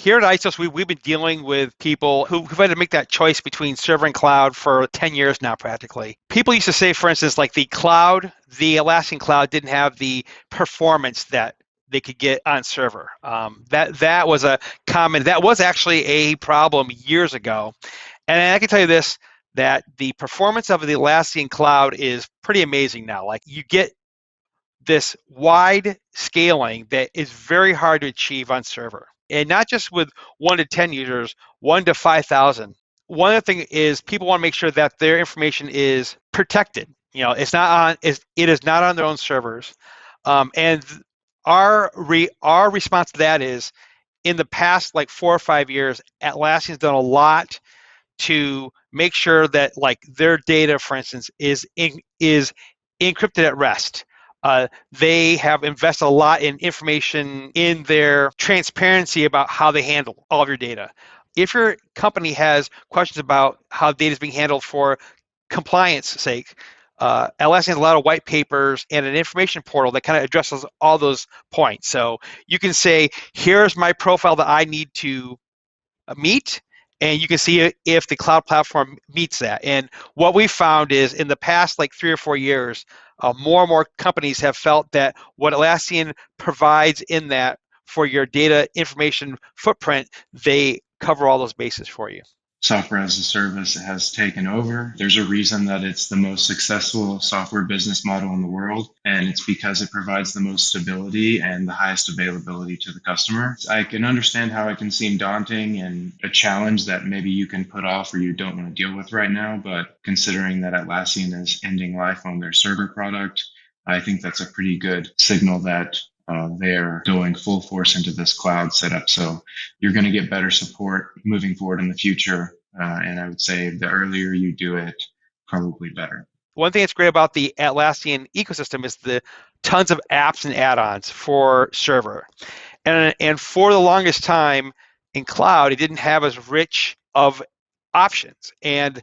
Here at ISOS, we've been dealing with people who've had to make that choice between server and cloud for 10 years now, practically. People used to say, for instance, like the Atlassian Cloud didn't have the performance that they could get on server. That was actually a problem years ago. And I can tell you this, that the performance of the Atlassian Cloud is pretty amazing now. Like you get this wide scaling that is very hard to achieve on server. And not just with 1 to 10 users, 1 to 5,000. One other thing is people want to make sure that their information is protected. It is not on their own servers. And our response to that is, in the past like 4 or 5 years, Atlassian's done a lot to make sure that like their data, for instance, is encrypted at rest. They have invested a lot in information in their transparency about how they handle all of your data. If your company has questions about how data is being handled for compliance sake, Atlassian has a lot of white papers and an information portal that kind of addresses all those points. So you can say, here's my profile that I need to meet, and you can see if the cloud platform meets that. And what we found is in the past like 3 or 4 years, more and more companies have felt that what Atlassian provides in that for your data information footprint, they cover all those bases for you. Software as a service has taken over. There's a reason that it's the most successful software business model in the world, and it's because it provides the most stability and the highest availability to the customer. I can understand how it can seem daunting and a challenge that maybe you can put off or you don't want to deal with right now, but considering that Atlassian is ending life on their server product, I think that's a pretty good signal that they're going full force into this cloud setup. So you're going to get better support moving forward in the future. And I would say the earlier you do it, probably better. One thing that's great about the Atlassian ecosystem is the tons of apps and add-ons for server. And for the longest time in cloud, it didn't have as rich of options. And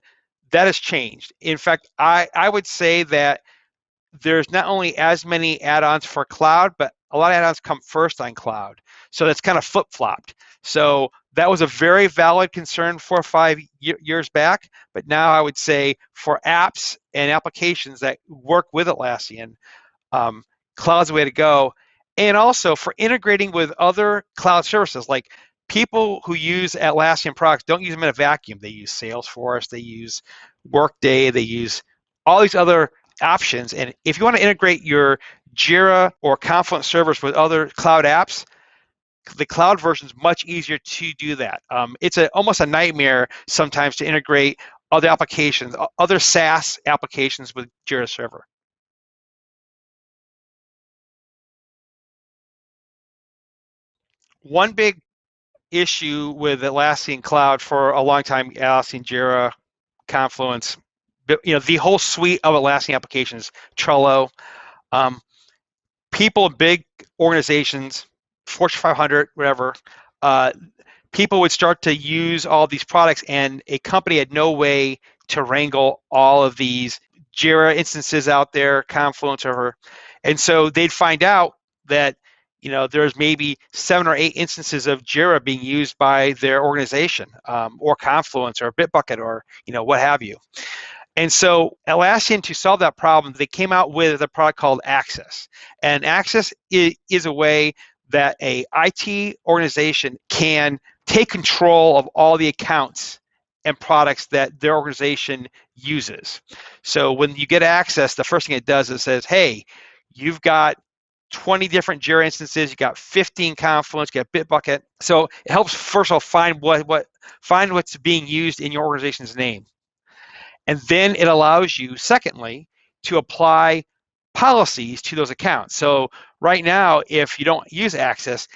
that has changed. In fact, I would say that there's not only as many add-ons for cloud, but a lot of add-ons come first on cloud. So that's kind of flip-flopped. So that was a very valid concern 4 or 5 years back, but now I would say for apps and applications that work with Atlassian, cloud's the way to go. And also for integrating with other cloud services, like people who use Atlassian products don't use them in a vacuum. They use Salesforce, they use Workday, they use all these other options. And if you want to integrate your Jira or Confluence servers with other cloud apps, the cloud version is much easier to do that. It's almost a nightmare sometimes to integrate other applications, other SaaS applications with Jira Server. One big issue with Atlassian Cloud for a long time, Atlassian Jira, Confluence, the whole suite of Atlassian applications, Trello, people in big organizations, Fortune 500, whatever, people would start to use all these products, and a company had no way to wrangle all of these Jira instances out there, Confluence, or and so they'd find out that there's maybe 7 or 8 instances of Jira being used by their organization, or Confluence, or Bitbucket, or what have you. And so Atlassian, to solve that problem, they came out with a product called Access. And Access is a way that a IT organization can take control of all the accounts and products that their organization uses. So when you get Access, the first thing it does is it says, hey, you've got 20 different Jira instances, you got 15 Confluence, you got Bitbucket. So it helps first of all find what's being used in your organization's name. And then it allows you, secondly, to apply policies to those accounts. So right now, if you don't use Access,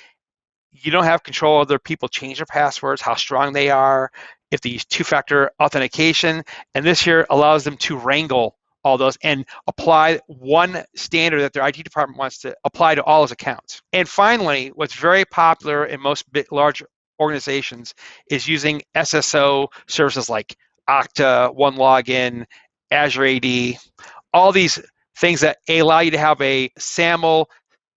you don't have control of whether people change their passwords, how strong they are, if they use 2-factor authentication. And this here allows them to wrangle all those and apply one standard that their IT department wants to apply to all those accounts. And finally, what's very popular in most large organizations is using SSO services like Okta, OneLogin, Azure AD, all these things that allow you to have a SAML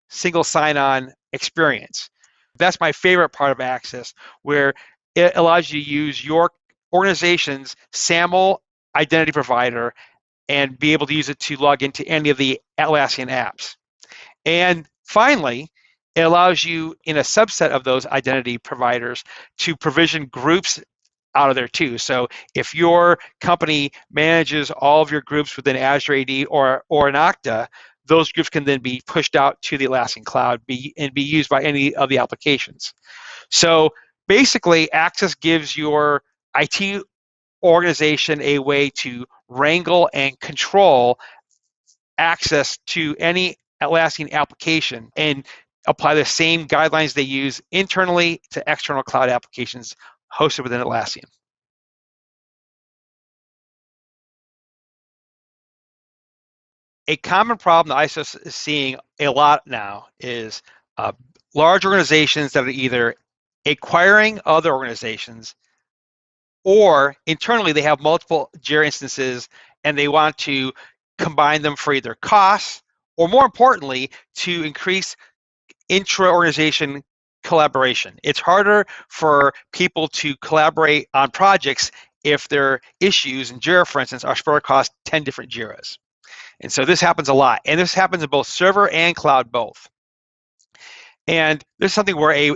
single sign-on experience. That's my favorite part of Access, where it allows you to use your organization's SAML identity provider and be able to use it to log into any of the Atlassian apps. And finally, it allows you in a subset of those identity providers to provision groups out of there too. So if your company manages all of your groups within Azure AD or an Okta, those groups can then be pushed out to the Atlassian Cloud and be used by any of the applications. So basically, Access gives your IT organization a way to wrangle and control access to any Atlassian application and apply the same guidelines they use internally to external cloud applications hosted within Atlassian. A common problem that ISO is seeing a lot now is large organizations that are either acquiring other organizations or internally they have multiple Jira instances and they want to combine them for either costs or, more importantly, to increase intra-organization collaboration. It's harder for people to collaborate on projects if their issues in Jira, for instance, are spread across 10 different Jiras. And so this happens a lot. And this happens in both server and cloud both. And this is something where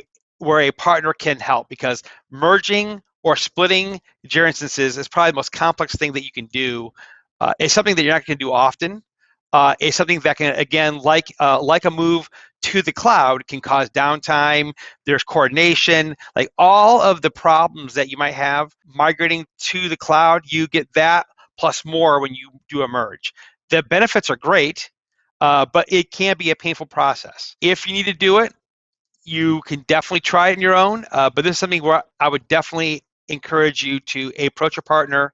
a partner can help, because merging or splitting Jira instances is probably the most complex thing that you can do. It's something that you're not going to do often. It's something that can, again, like a move to the cloud, can cause downtime. There's coordination, like all of the problems that you might have migrating to the cloud. You get that plus more when you do a merge. The benefits are great, but it can be a painful process. If you need to do it, you can definitely try it on your own. But this is something where I would definitely encourage you to approach a partner.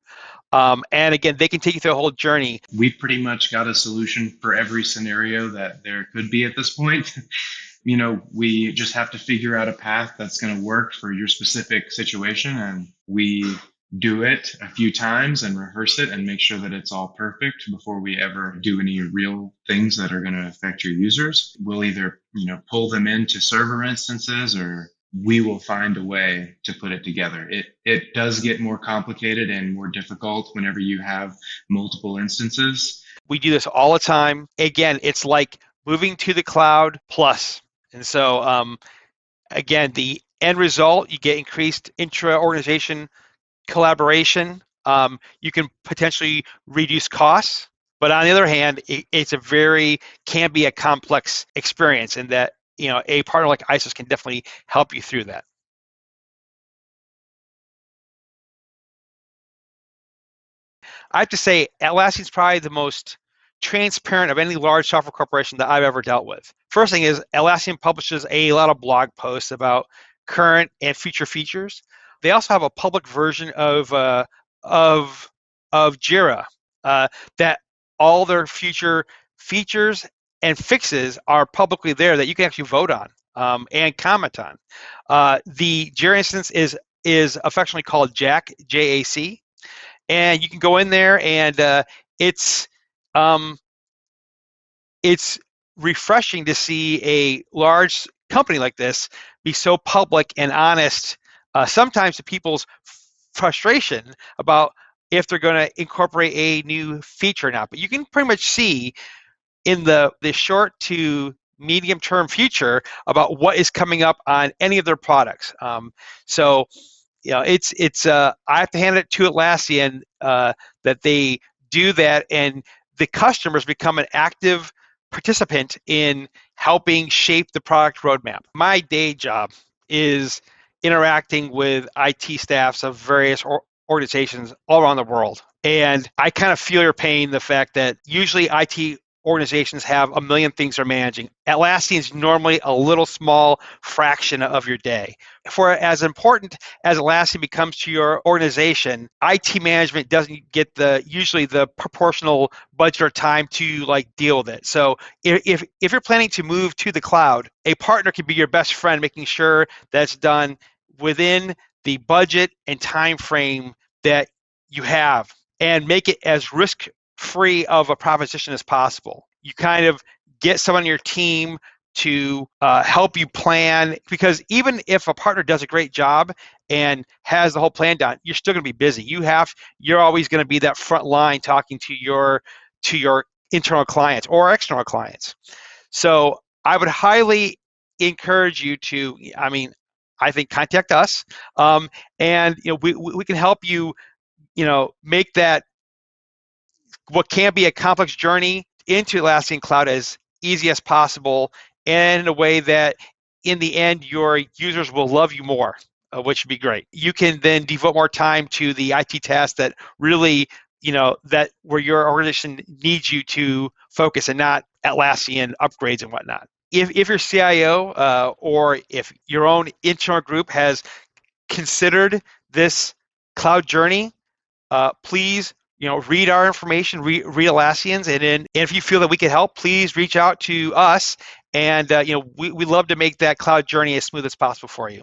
And again, they can take you through the whole journey. We've pretty much got a solution for every scenario that there could be at this point. We just have to figure out a path that's going to work for your specific situation. And we do it a few times and rehearse it and make sure that it's all perfect before we ever do any real things that are going to affect your users. We'll either, pull them into server instances, or we will find a way to put it together. It does get more complicated and more difficult whenever you have multiple instances. We do this all the time. Again, it's like moving to the cloud plus. And so, again, the end result, you get increased intra-organization collaboration. You can potentially reduce costs. But on the other hand, can be a complex experience, and that a partner like ISOS can definitely help you through that. I have to say, Atlassian is probably the most transparent of any large software corporation that I've ever dealt with. First thing is, Atlassian publishes a lot of blog posts about current and future features. They also have a public version of Jira that all their future features and fixes are publicly there that you can actually vote on and comment on. The Jira instance is affectionately called JAC, J-A-C, and you can go in there and it's refreshing to see a large company like this be so public and honest, sometimes to people's frustration about if they're going to incorporate a new feature or not. But you can pretty much see in the short to medium term future about what is coming up on any of their products. So it's I have to hand it to Atlassian that they do that, and the customers become an active participant in helping shape the product roadmap. My day job is interacting with IT staffs of various organizations all around the world. And I kind of feel your pain, the fact that usually IT organizations have a million things they're managing. Atlassian is normally a little small fraction of your day. For as important as Atlassian becomes to your organization, IT management doesn't get usually the proportional budget or time to deal with it. So if you're planning to move to the cloud, a partner can be your best friend, making sure that's done within the budget and time frame that you have, and make it as risk-free of a proposition as possible. You kind of get someone on your team to help you plan, because even if a partner does a great job and has the whole plan done, you're still going to be busy. You're always going to be that front line talking to your internal clients or external clients. So I would highly encourage you to, I think, contact us, and we can help you, make that what can be a complex journey into Atlassian Cloud as easy as possible, and in a way that in the end your users will love you more, which would be great. You can then devote more time to the IT tasks that really, that where your organization needs you to focus, and not Atlassian upgrades and whatnot. If your CIO or if your own internal group has considered this cloud journey, please, read our information, read Atlassian's, and if you feel that we can help, please reach out to us, and we love to make that cloud journey as smooth as possible for you.